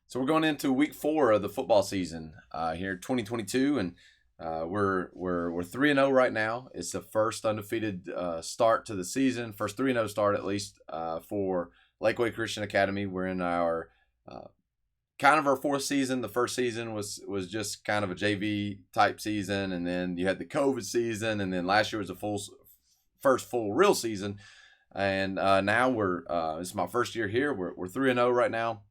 So we're going into week 4 of the football season here, 2022, and we're 3-0 right now. It's the first undefeated start to the season, first 3-0 start at least for Lakeway Christian Academy. We're in our kind of our 4th season. The first season was just kind of a JV type season, and then you had the COVID season, and then last year was a first full real season. And now it's my first year here. We're 3-0 right now.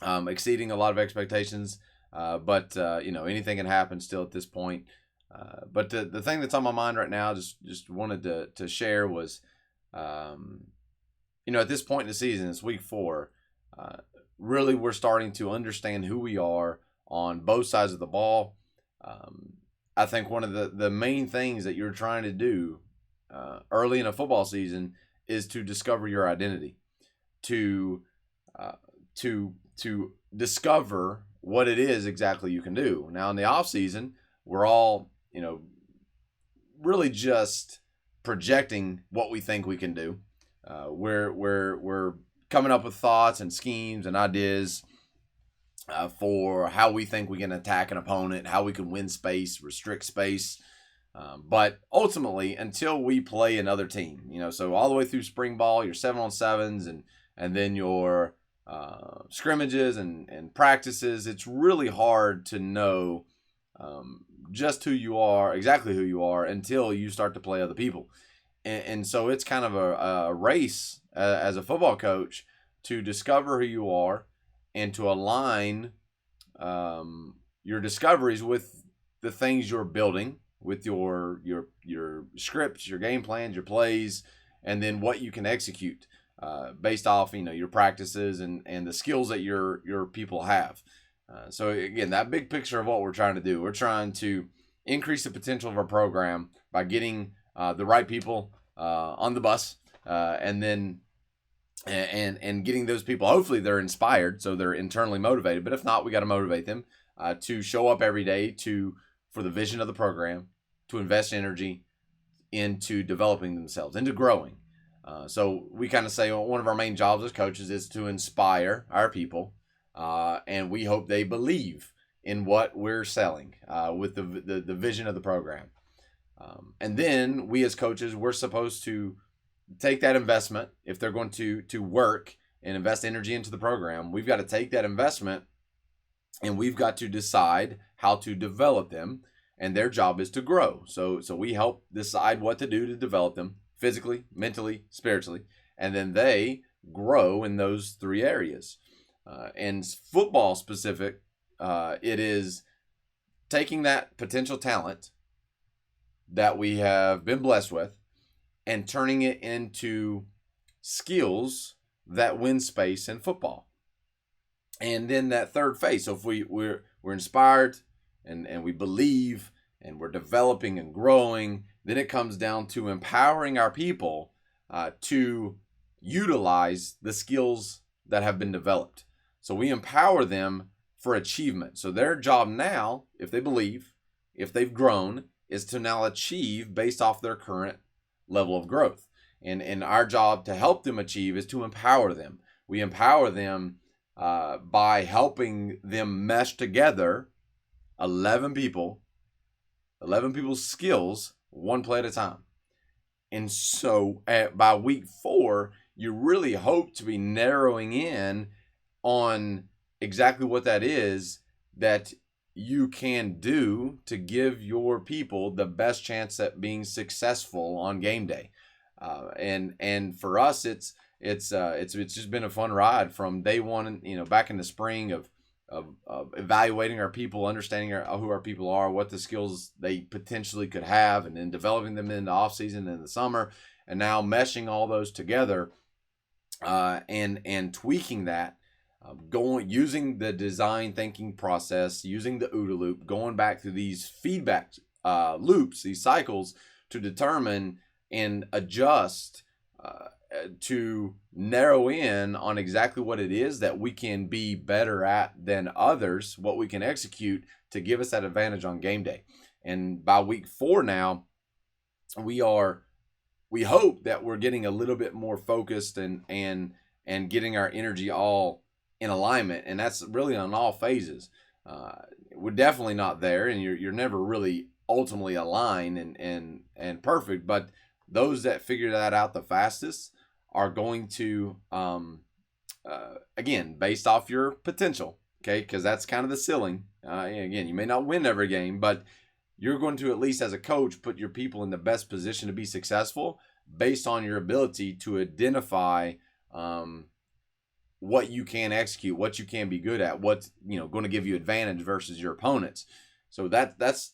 Exceeding a lot of expectations, but anything can happen still at this point. But the thing that's on my mind right now, just wanted to share was, at this point in the season, it's week 4. Really, we're starting to understand who we are on both sides of the ball. I think one of the main things that you're trying to do early in a football season is to discover your identity, to discover what it is exactly you can do. Now in the off season, we're all, really just projecting what we think we can do. We're coming up with thoughts and schemes and ideas for how we think we can attack an opponent, how we can win space, restrict space. But ultimately, until we play another team, so all the way through spring ball, your 7-on-7s and then your scrimmages and practices, it's really hard to know just exactly who you are until you start to play other people. And so it's kind of a race as a football coach to discover who you are and to align your discoveries with the things you're building, with your scripts, your game plans, your plays, and then what you can execute based off your practices and the skills that your people have. So again, that big picture of what we're trying to do, we're trying to increase the potential of our program by getting the right people on the bus, and then and getting those people, hopefully they're inspired, so they're internally motivated. But if not, we got to motivate them to show up every day for the vision of the program, to invest energy into developing themselves, into growing. So we kind of say one of our main jobs as coaches is to inspire our people, and we hope they believe in what we're selling with the vision of the program. And then we as coaches, we're supposed to take that investment. If they're going to work and invest energy into the program, we've got to take that investment and we've got to decide how to develop them. And their job is to grow. So we help decide what to do to develop them physically, mentally, spiritually, and then they grow in those 3 areas. And football specific, it is taking that potential talent that we have been blessed with and turning it into skills that win space in football. And then that third phase. So if we're inspired and we believe and we're developing and growing, then it comes down to empowering our people to utilize the skills that have been developed. So we empower them for achievement. So their job now, if they believe, if they've grown, is to now achieve based off their current level of growth. And our job to help them achieve is to empower them. We empower them by helping them mesh together 11 people's skills, one play at a time. And so by week 4, you really hope to be narrowing in on exactly what that is that you can do to give your people the best chance at being successful on game day. And for us, it's just been a fun ride from day one, back in the spring of evaluating our people, understanding who our people are, what the skills they potentially could have, and then developing them in the off season and the summer, and now meshing all those together and tweaking that, using the design thinking process, using the OODA loop, going back through these feedback loops, these cycles, to determine and adjust to narrow in on exactly what it is that we can be better at than others, what we can execute to give us that advantage on game day. And by week 4 now, we hope that we're getting a little bit more focused and getting our energy all in alignment, and that's really on all phases. We're definitely not there, and you're never really ultimately aligned and perfect. But those that figure that out the fastest are going to, again, based off your potential, okay, because that's kind of the ceiling. Again, you may not win every game, but you're going to, at least as a coach, put your people in the best position to be successful based on your ability to identify what you can execute, what you can be good at, what's going to give you advantage versus your opponents. So that's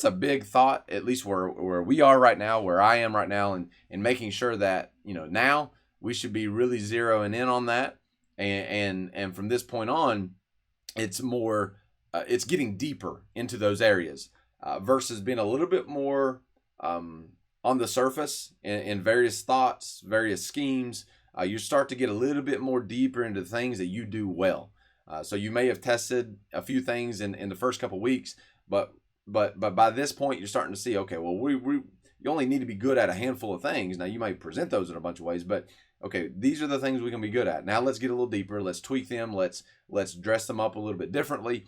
a big thought, at least where we are right now, where I am right now, and making sure that now we should be really zeroing in on that, and from this point on, it's more it's getting deeper into those areas versus being a little bit more on the surface in various thoughts, various schemes. You start to get a little bit more deeper into things that you do well. So you may have tested a few things in the first couple of weeks, but by this point you're starting to see, okay, well you only need to be good at a handful of things. Now you might present those in a bunch of ways, but okay, these are the things we can be good at. Now let's get a little deeper. Let's tweak them. Let's dress them up a little bit differently.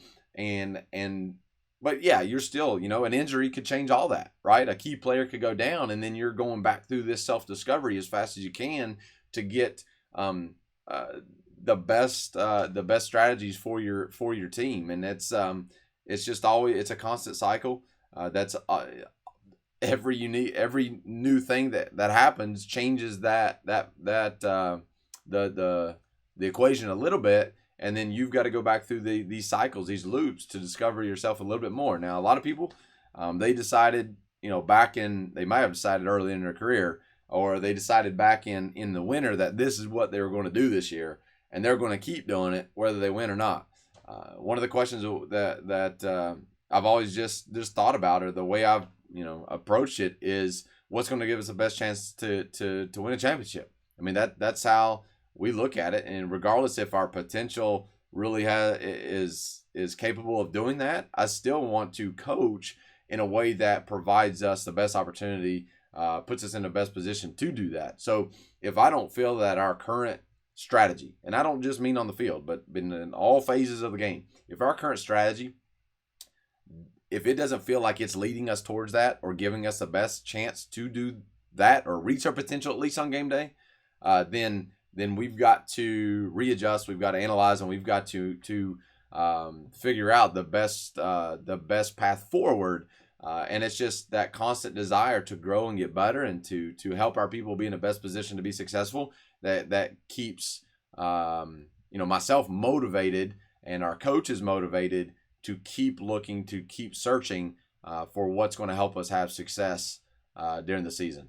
But yeah, you're still, an injury could change all that, right? A key player could go down, and then you're going back through this self-discovery as fast as you can to get the best strategies for your team. And it's just always, it's a constant cycle. That's every new thing that happens changes the equation a little bit, and then you've got to go back through these cycles, these loops, to discover yourself a little bit more. Now, a lot of people, they decided, they might have decided early in their career, or they decided back in the winter that this is what they were going to do this year, and they're going to keep doing it whether they win or not. One of the questions that I've always just thought about, or the way I've approached it, is what's going to give us the best chance to win a championship. I mean, that's how we look at it, and regardless if our potential really is capable of doing that, I still want to coach in a way that provides us the best opportunity, puts us in the best position to do that. So if I don't feel that our current strategy, and I don't just mean on the field, but in all phases of the game, if our current strategy, if it doesn't feel like it's leading us towards that or giving us the best chance to do that or reach our potential, at least on game day, then we've got to readjust, we've got to analyze, and we've got to figure out the best path forward. And it's just that constant desire to grow and get better, and to help our people be in the best position to be successful, that keeps myself motivated, and our coaches motivated to keep looking, to keep searching for what's going to help us have success during the season.